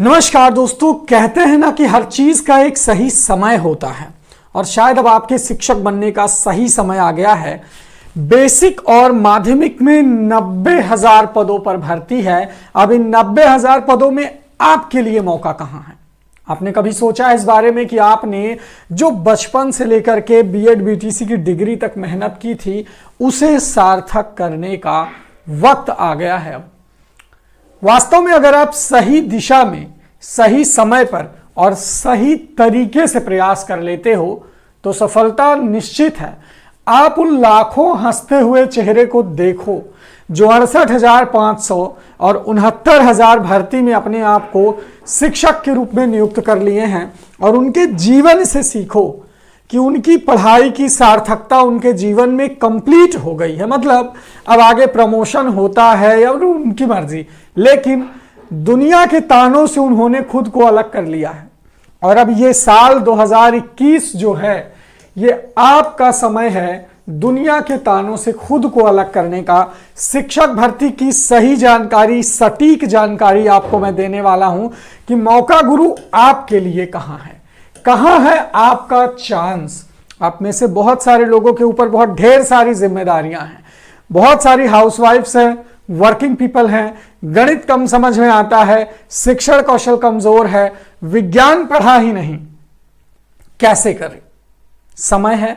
नमस्कार दोस्तों, कहते हैं ना कि हर चीज का एक सही समय होता है और शायद अब आपके शिक्षक बनने का सही समय आ गया है। बेसिक और माध्यमिक में 90,000 पदों पर भर्ती है। अब इन 90,000 पदों में आपके लिए मौका कहां है? आपने कभी सोचा इस बारे में कि आपने जो बचपन से लेकर के बीएड बीटीसी की डिग्री तक मेहनत की थी उसे सार्थक करने का वक्त आ गया है। अब वास्तव में अगर आप सही दिशा में, सही समय पर और सही तरीके से प्रयास कर लेते हो तो सफलता निश्चित है। आप उन लाखों हंसते हुए चेहरे को देखो जो 68,500 और 69,000 भर्ती में अपने आप को शिक्षक के रूप में नियुक्त कर लिए हैं और उनके जीवन से सीखो कि उनकी पढ़ाई की सार्थकता उनके जीवन में कंप्लीट हो गई है। मतलब अब आगे प्रमोशन होता है या उनकी मर्जी, लेकिन दुनिया के तानों से उन्होंने खुद को अलग कर लिया है। और अब ये साल 2021 जो है ये आपका समय है दुनिया के तानों से खुद को अलग करने का। शिक्षक भर्ती की सही जानकारी, सटीक जानकारी आपको मैं देने वाला हूं कि मौका गुरु आपके लिए कहां है, कहां है आपका चांस। आप में से बहुत सारे लोगों के ऊपर बहुत ढेर सारी जिम्मेदारियां हैं, बहुत सारी हाउसवाइफ्स हैं, वर्किंग पीपल हैं, गणित कम समझ में आता है, शिक्षण कौशल कमजोर है, विज्ञान पढ़ा ही नहीं, कैसे करें? समय है,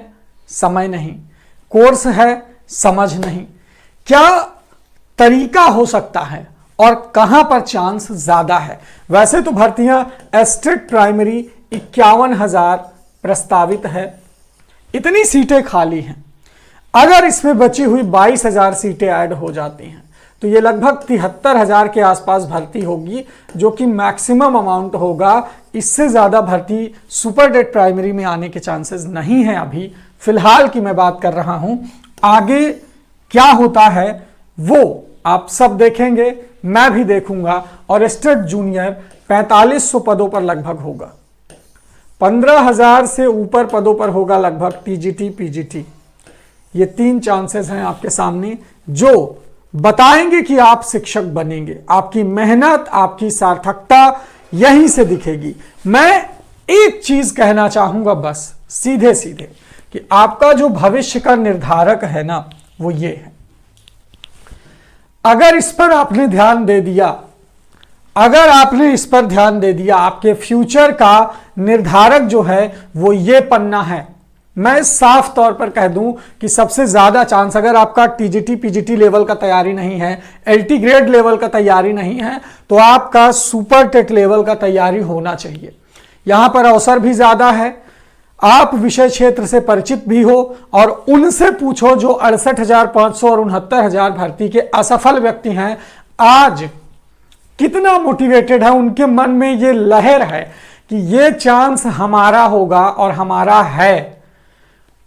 समय नहीं, कोर्स है, समझ नहीं, क्या तरीका हो सकता है और कहां पर चांस ज्यादा है? वैसे तो भर्तियां एस्टेट प्राइमरी 51,000 प्रस्तावित है, इतनी सीटें खाली हैं। अगर इसमें बची हुई 22,000 सीटें ऐड हो जाती हैं तो ये लगभग 73,000 के आसपास भर्ती होगी, जो कि मैक्सिमम अमाउंट होगा। इससे ज्यादा भर्ती सुपर डेट प्राइमरी में आने के चांसेस नहीं है अभी फिलहाल की मैं बात कर रहा हूं। आगे क्या होता है वो आप सब देखेंगे, मैं भी देखूंगा। और स्टेट जूनियर 4500 पदों पर लगभग होगा, 15,000 से ऊपर पदों पर होगा लगभग टीजीटी पीजीटी। ये 3 चांसेस हैं आपके सामने जो बताएंगे कि आप शिक्षक बनेंगे। आपकी मेहनत, आपकी सार्थकता यहीं से दिखेगी। मैं एक चीज कहना चाहूंगा बस सीधे सीधे कि आपका जो भविष्य का निर्धारक है ना वो ये है। अगर इस पर आपने ध्यान दे दिया, अगर आपने इस पर ध्यान दे दिया, आपके फ्यूचर का निर्धारक जो है वो ये पन्ना है। मैं साफ तौर पर कह दूं कि सबसे ज्यादा चांस, अगर आपका टीजीटी पीजीटी लेवल का तैयारी नहीं है, एलटी ग्रेड लेवल का तैयारी नहीं है, तो आपका सुपर टेट लेवल का तैयारी होना चाहिए। यहां पर अवसर भी ज्यादा है, आप विषय क्षेत्र से परिचित भी हो और उनसे पूछो जो 68,500 और 69,000 भर्ती के असफल व्यक्ति हैं, आज कितना मोटिवेटेड है, उनके मन में ये लहर है कि ये चांस हमारा होगा और हमारा है।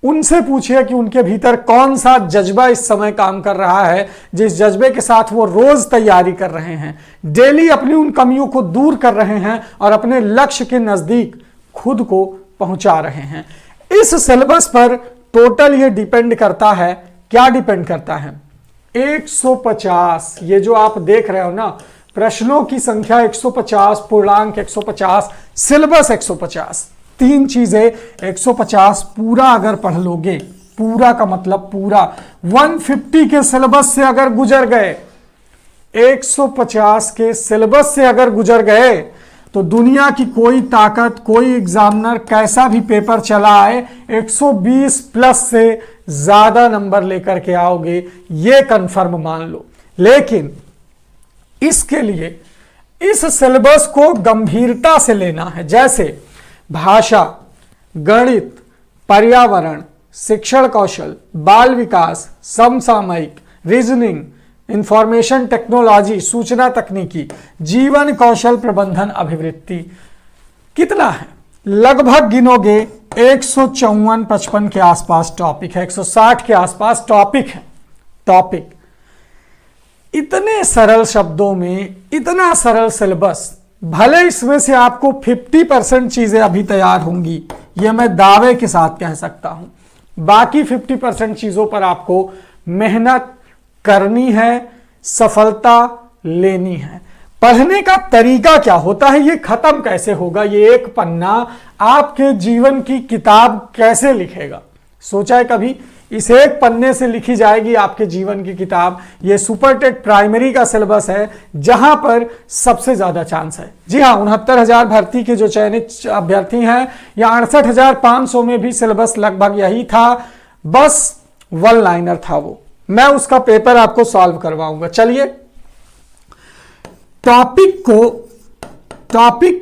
उनसे पूछिए कि उनके भीतर कौन सा जज्बा इस समय काम कर रहा है, जिस जज्बे के साथ वो रोज तैयारी कर रहे हैं, डेली अपनी उन कमियों को दूर कर रहे हैं और अपने लक्ष्य के नजदीक खुद को पहुंचा रहे हैं। इस सिलेबस पर टोटल ये डिपेंड करता है, क्या डिपेंड करता है? 150, ये जो आप देख रहे हो ना, प्रश्नों की संख्या 150, पूर्णांक 150, सिलेबस 150, 3 चीजें 150 पूरा अगर पढ़ लोगे, पूरा का मतलब पूरा 150 के सिलेबस से अगर गुजर गए, 150 के सिलेबस से अगर गुजर गए तो दुनिया की कोई ताकत, कोई एग्जामिनर कैसा भी पेपर चला आए 120 प्लस से ज्यादा नंबर लेकर के आओगे, ये कंफर्म मान लो। लेकिन इसके लिए इस सिलेबस को गंभीरता से लेना है। जैसे भाषा, गणित, पर्यावरण, शिक्षण कौशल, बाल विकास, समसामयिक, रीजनिंग, इंफॉर्मेशन टेक्नोलॉजी, सूचना तकनीकी, जीवन कौशल प्रबंधन, अभिवृत्ति, कितना है? लगभग गिनोगे 154-55 के आसपास टॉपिक है, 160 के आसपास टॉपिक है। टॉपिक इतने सरल शब्दों में, इतना सरल सिलेबस, भले इसमें से आपको 50% चीजें अभी तैयार होंगी, यह मैं दावे के साथ कह सकता हूं। बाकी 50% चीजों पर आपको मेहनत करनी है, सफलता लेनी है। पढ़ने का तरीका क्या होता है, ये खत्म कैसे होगा, ये एक पन्ना आपके जीवन की किताब कैसे लिखेगा। सोचा है कभी? इस एक पन्ने से लिखी जाएगी आपके जीवन की किताब। ये सुपर टेट प्राइमरी का सिलेबस है जहां पर सबसे ज्यादा चांस है। जी हाँ, 69,000 भर्ती के जो चयनित अभ्यर्थी हैं, या 68,500 में भी सिलेबस लगभग यही था, बस वन लाइनर था वो। मैं उसका पेपर आपको सॉल्व करवाऊंगा। चलिए, टॉपिक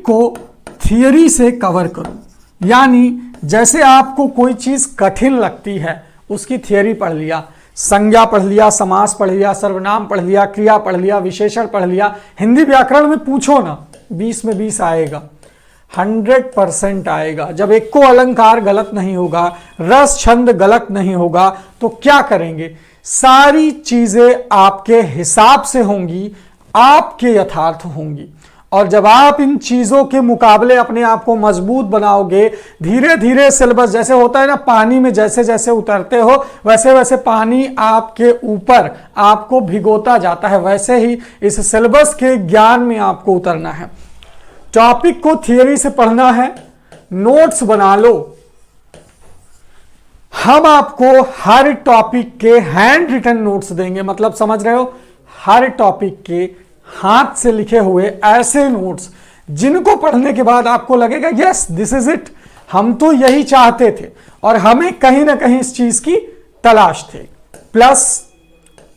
को थियरी से कवर करूं, यानी जैसे आपको कोई चीज कठिन लगती है उसकी थियरी पढ़ लिया, संज्ञा पढ़ लिया, समास पढ़ लिया, सर्वनाम पढ़ लिया, क्रिया पढ़ लिया, विशेषण पढ़ लिया। हिंदी व्याकरण में पूछो ना, 20 में 20 आएगा, 100% आएगा। जब एक को अलंकार गलत नहीं होगा, रस छंद गलत नहीं होगा, तो क्या करेंगे? सारी चीजें आपके हिसाब से होंगी, आपके यथार्थ होंगी। और जब आप इन चीजों के मुकाबले अपने आप को मजबूत बनाओगे, धीरे धीरे सिलेबस, जैसे होता है ना, पानी में जैसे जैसे उतरते हो वैसे वैसे पानी आपके ऊपर आपको भिगोता जाता है, वैसे ही इस सिलेबस के ज्ञान में आपको उतरना है। टॉपिक को थियरी से पढ़ना है, नोट्स बना लो। हम आपको हर टॉपिक के हैंड रिटन नोट्स देंगे, मतलब समझ रहे हो, हर टॉपिक के हाथ से लिखे हुए ऐसे नोट्स जिनको पढ़ने के बाद आपको लगेगा यस दिस इज इट, हम तो यही चाहते थे और हमें कहीं ना कहीं इस चीज की तलाश थी। प्लस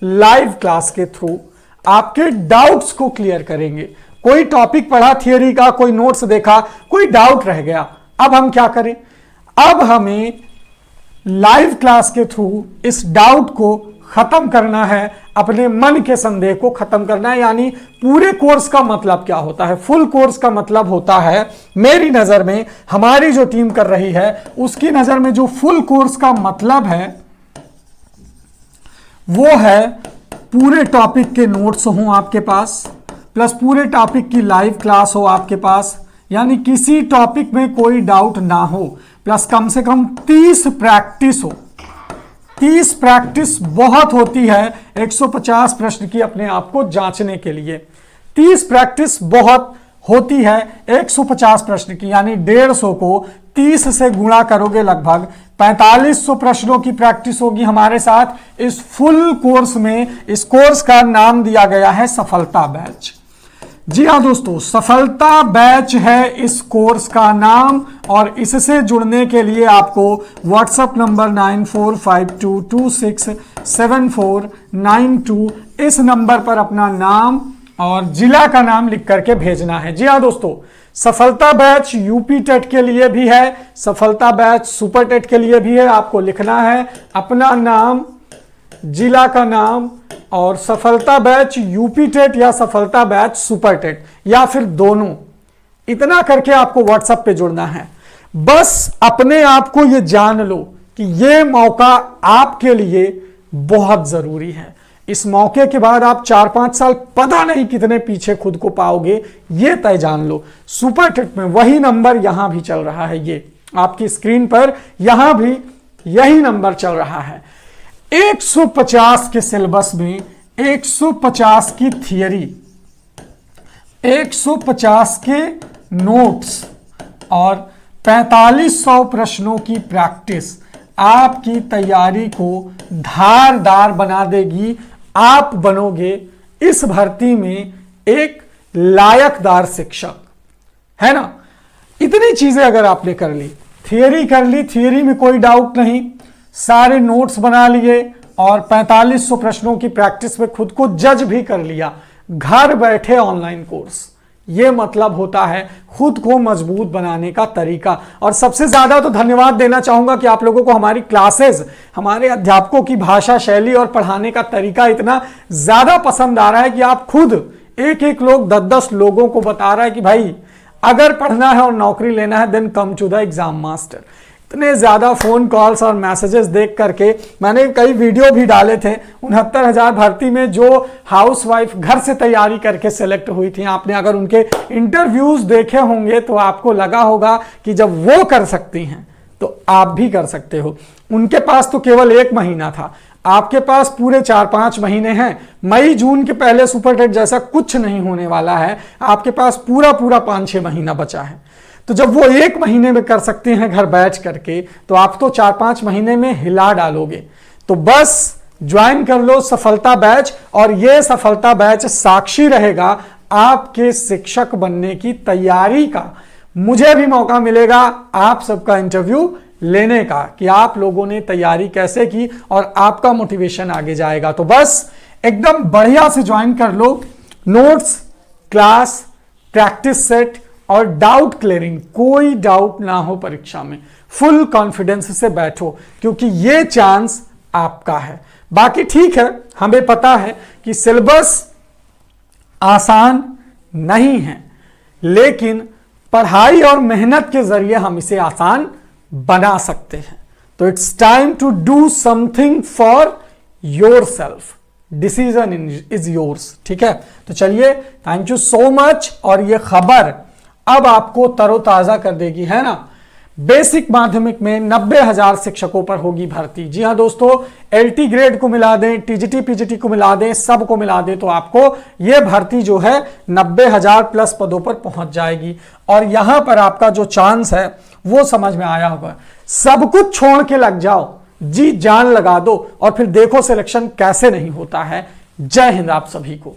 लाइव क्लास के थ्रू आपके डाउट्स को क्लियर करेंगे। कोई टॉपिक पढ़ा थियरी का, कोई नोट्स देखा, कोई डाउट रह गया, अब हम क्या करें? अब हमें लाइव क्लास के थ्रू इस डाउट को खत्म करना है, अपने मन के संदेह को खत्म करना है। यानी पूरे कोर्स का मतलब क्या होता है? फुल कोर्स का मतलब होता है, मेरी नजर में, हमारी जो टीम कर रही है उसकी नजर में, जो फुल कोर्स का मतलब है वो है पूरे टॉपिक के नोट्स हों आपके पास, प्लस पूरे टॉपिक की लाइव क्लास हो आपके पास, यानी किसी टॉपिक में कोई डाउट ना हो, प्लस कम से कम 30 प्रैक्टिस हो। 30 प्रैक्टिस बहुत होती है 150 प्रश्न की अपने आप को जांचने के लिए। 30 प्रैक्टिस बहुत होती है 150 प्रश्न की, यानी 150 को 30 से गुणा करोगे, लगभग 4500 प्रश्नों की प्रैक्टिस होगी हमारे साथ इस फुल कोर्स में। इस कोर्स का नाम दिया गया है सफलता बैच। जी हाँ दोस्तों, सफलता बैच है इस कोर्स का नाम, और इससे जुड़ने के लिए आपको व्हाट्सएप नंबर 9452267492 इस नंबर पर अपना नाम और जिला का नाम लिख करके भेजना है। जी हाँ दोस्तों, सफलता बैच यूपी टेट के लिए भी है, सफलता बैच सुपर टेट के लिए भी है। आपको लिखना है अपना नाम, जिला का नाम, और सफलता बैच यूपी टेट या सफलता बैच सुपर टेट, या फिर दोनों। इतना करके आपको व्हाट्सएप पे जुड़ना है। बस अपने आप को ये जान लो कि ये मौका आपके लिए बहुत जरूरी है। इस मौके के बाद आप 4-5 साल पता नहीं कितने पीछे खुद को पाओगे, ये तय जान लो। सुपर टेट में वही नंबर यहां भी चल रहा है, ये आपकी स्क्रीन पर यहां भी यही नंबर चल रहा है। 150 के सिलेबस में 150 की थियरी, 150 के नोट्स और 4500 प्रश्नों की प्रैक्टिस आपकी तैयारी को धारदार बना देगी। आप बनोगे इस भर्ती में एक लायकदार शिक्षक, है ना। इतनी चीजें अगर आपने कर ली, थियरी कर ली, थियरी में कोई डाउट नहीं, सारे नोट्स बना लिए और 4500 प्रश्नों की प्रैक्टिस में खुद को जज भी कर लिया, घर बैठे ऑनलाइन कोर्स। ये मतलब होता है खुद को मजबूत बनाने का तरीका। और सबसे ज्यादा तो धन्यवाद देना चाहूंगा कि आप लोगों को हमारी क्लासेस, हमारे अध्यापकों की भाषा शैली और पढ़ाने का तरीका इतना ज्यादा पसंद आ रहा है कि आप खुद एक एक लोग 10-10 लोगों को बता रहा है कि भाई अगर पढ़ना है और नौकरी लेना है then come to the exam master. इतने ज्यादा फोन कॉल्स और मैसेजेस देख करके मैंने कई वीडियो भी डाले थे। 69,000 भर्ती में जो हाउसवाइफ घर से तैयारी करके सेलेक्ट हुई थी, आपने अगर उनके इंटरव्यूज देखे होंगे तो आपको लगा होगा कि जब वो कर सकती हैं तो आप भी कर सकते हो। उनके पास तो केवल 1 महीना था, आपके पास पूरे 4-5 महीने हैं। मई जून के पहले सुपर टेट जैसा कुछ नहीं होने वाला है, आपके पास पूरा 5-6 महीना बचा है। तो जब वो 1 महीने में कर सकते हैं घर बैठ करके, तो आप तो 4-5 महीने में हिला डालोगे। तो बस ज्वाइन कर लो सफलता बैच, और ये सफलता बैच साक्षी रहेगा आपके शिक्षक बनने की तैयारी का। मुझे भी मौका मिलेगा आप सबका इंटरव्यू लेने का कि आप लोगों ने तैयारी कैसे की, और आपका मोटिवेशन आगे जाएगा। तो बस एकदम बढ़िया से ज्वाइन कर लो। नोट्स, क्लास, प्रैक्टिस सेट और डाउट क्लियरिंग, कोई डाउट ना हो परीक्षा में, फुल कॉन्फिडेंस से बैठो, क्योंकि ये चांस आपका है। बाकी ठीक है, हमें पता है कि सिलेबस आसान नहीं है, लेकिन पढ़ाई और मेहनत के जरिए हम इसे आसान बना सकते हैं। तो it's time to do something for yourself, decision is yours. ठीक है, तो चलिए, थैंक यू सो मच। और ये खबर अब आपको तरोताजा कर देगी, है ना। बेसिक माध्यमिक में 90,000 शिक्षकों पर होगी भर्ती। जी हाँ दोस्तों, एलटी ग्रेड को मिला दें, टीजीटी पीजीटी को मिला दें, सबको मिला दें, तो आपको ये भर्ती जो है 90,000 प्लस पदों पर पहुंच जाएगी। और यहां पर आपका जो चांस है वो समझ में आया होगा। सब कुछ छोड़ के लग जाओ, जी जान लगा दो, और फिर देखो सिलेक्शन कैसे नहीं होता है। जय हिंद आप सभी को।